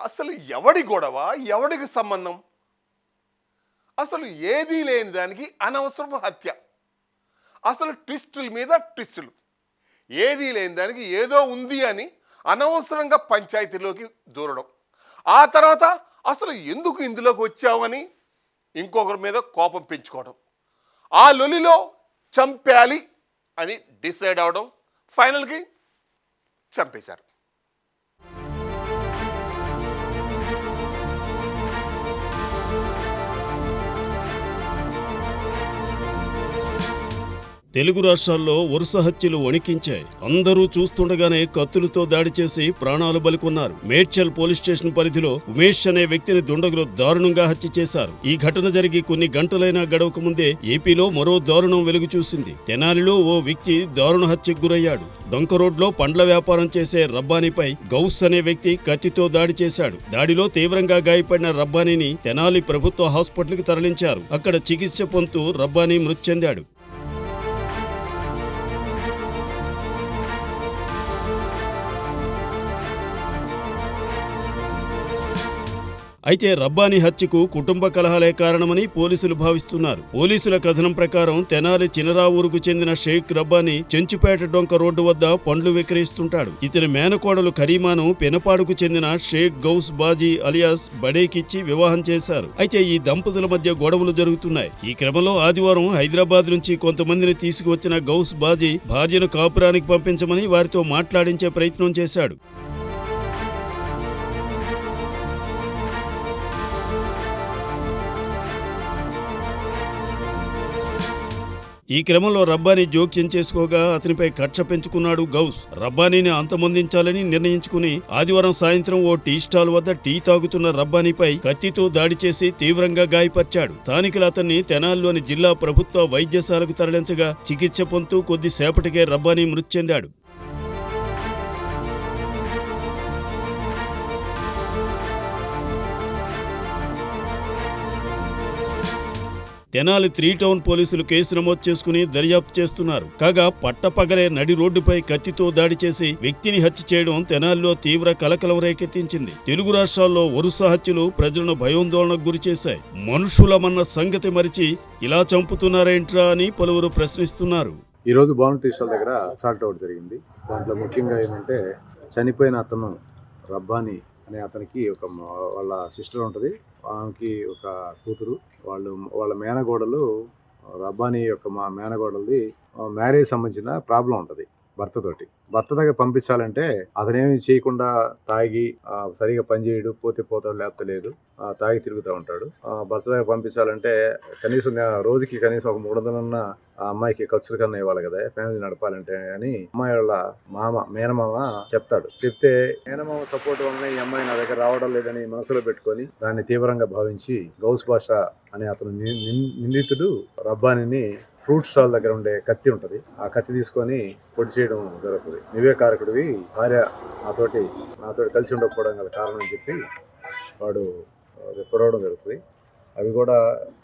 అసలు ఎవడి గొడవ? ఎవడికి సంబంధం? అసలు ఏదీ లేని దానికి అనవసరపు హత్య. అసలు ట్విస్టుల మీద ట్విస్టులు. ఏదీ లేని దానికి ఏదో ఉంది అని అనవసరంగా పంచాయతీలోకి దూరడం. ఆ తర్వాత అసలు ఎందుకు ఇందులోకి వచ్చావని ఇంకొకరి మీద కోపం పెంచుకోవడం. ఆ లొలిలో చంపేయాలి అని డిసైడ్ అవడం. ఫైనల్కి చంపేశారు. తెలుగు రాష్ట్రాల్లో వరుస హత్యలు వణికించాయి. అందరూ చూస్తుండగానే కత్తులతో దాడి చేసి ప్రాణాలు బలికొన్నారు. మేడ్చల్ పోలీస్ స్టేషన్ పరిధిలో ఉమేష్ అనే వ్యక్తిని దుండగులు దారుణంగా హత్య చేశారు. ఈ ఘటన జరిగి కొన్ని గంటలైనా గడవక ముందే ఏపీలో మరో దారుణం వెలుగు చూసింది. తెనాలిలో ఓ వ్యక్తి దారుణ హత్యకు గురయ్యాడు. డొంక రోడ్లో పండ్ల వ్యాపారం చేసే రబ్బానీపై గౌస్ అనే వ్యక్తి కత్తితో దాడి చేశాడు. దాడిలో తీవ్రంగా గాయపడిన రబ్బానీని తెనాలి ప్రభుత్వ హాస్పిటల్కి తరలించారు. అక్కడ చికిత్స పొందుతూ రబ్బానీ మృతి చెందాడు. అయితే రబ్బానీ హత్యకు కుటుంబ కలహాలే కారణమని పోలీసులు భావిస్తున్నారు. పోలీసుల కథనం ప్రకారం తెనాలి చినరావూరుకు చెందిన షేక్ రబ్బానీ చెంచుపేట డొంక రోడ్డు వద్ద పండ్లు విక్రయిస్తుంటాడు. ఇతని మేనకోడలు కరీమాను పెనపాడుకు చెందిన షేక్ గౌస్ బాజీ అలియాస్ బడేకిచ్చి వివాహం చేశారు. అయితే ఈ దంపతుల మధ్య గొడవలు జరుగుతున్నాయి. ఈ క్రమంలో ఆదివారం హైదరాబాద్ నుంచి కొంతమందిని తీసుకువచ్చిన గౌస్ బాజీ భార్యను కాపురానికి పంపించమని వారితో మాట్లాడించే ప్రయత్నం చేశాడు. ఈ క్రమంలో రబ్బానీ జోక్యం చేసుకోగా అతనిపై కక్ష పెంచుకున్నాడు గౌస్. రబ్బానీని అంతమొందించాలని నిర్ణయించుకుని ఆదివారం సాయంత్రం ఓ టీ స్టాల్ వద్ద టీ తాగుతున్న రబ్బానీపై కత్తితో దాడి చేసి తీవ్రంగా గాయపరిచాడు. స్థానికులు అతన్ని తెనాలిలోని జిల్లా ప్రభుత్వ వైద్యశాలకు తరలించగా చికిత్స పొందుతూ కొద్దిసేపటికే రబ్బానీ మృతి చెందాడు. తెనాలి 3 టౌన్ పోలీసులు కేసు నమోదు చేసుకుని దర్యాప్తు చేస్తున్నారు. కాగా పట్టపగలే నడి రోడ్డుపై కత్తితో దాడి చేసి వ్యక్తిని హత్య చేయడం తెనాలిలో తీవ్ర కలకలం రేకెత్తించింది. తెలుగు రాష్ట్రాల్లో వరుస హత్యలు ప్రజలను భయాందోళనకు గురిచేశాయి. మనుషులమన్న సంగతి మరిచి ఇలా చంపుతున్నారేంట్రా అని పలువురు ప్రశ్నిస్తున్నారు. ఈరోజు బౌండరీ స్టాల్ దగ్గర అసాల్ట్ ఒకటి జరిగింది. దాంట్లో ముఖ్యంగా ఏంటంటే చనిపోయిన అతను రబ్బానీ అనే అతనికి వాళ్ళ సిస్టర్ ఉంటుంది, ఆమెకి ఒక కూతురు. వాళ్ళ మేనగోడలు రబ్బానీ మా మేనగోడలది మ్యారేజ్ సంబంధించిన ప్రాబ్లం ఉంటుంది భర్త దగ్గర పంపించాలంటే అతనేమి చేయకుండా తాగి సరిగా పనిచేయడు, పోతాడు లేకపోతే లేదు, తాగి తిరుగుతూ ఉంటాడు. భర్త దగ్గర పంపించాలంటే కనీసం రోజుకి కనీసం ఒక 300 ఆ అమ్మాయికి ఖర్చుల కన్నా ఇవ్వాలి కదా, ఫ్యామిలీ నడపాలంటే అని అమ్మాయి వాళ్ళ మేనమామ చెప్తే మేనమామ సపోర్ట్ వల్ల ఈ అమ్మాయి నా దగ్గర రావడం లేదని మనసులో పెట్టుకొని దాన్ని తీవ్రంగా భావించి గౌస్ బాషా అనే అతను నిందితుడు రబ్బానీని ఫ్రూట్ స్టాల్ దగ్గర ఉండే కత్తి ఉంటుంది, ఆ కత్తి తీసుకొని పొడి చేయడం జరుగుతుంది. నువ్వే కారకుడివి, భార్య నాతోటి కలిసి ఉండకపోవడం గల కారణం అని చెప్పి వాడు పొడవడం జరుగుతుంది. అవి కూడా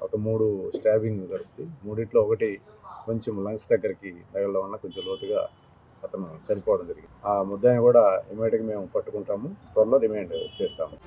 ఒక 3 స్టాబింగ్ జరుగుతుంది. 3 ఒకటి కొంచెం లంగ్స్ దగ్గరికి తగలడం వల్ల కొంచెం లోతుగా అతను చనిపోవడం జరిగింది. ఆ ముద్దాయిని కూడా ఇమీడియట్గా మేము పట్టుకుంటాము, త్వరలో రిమాండ్ చేస్తాము.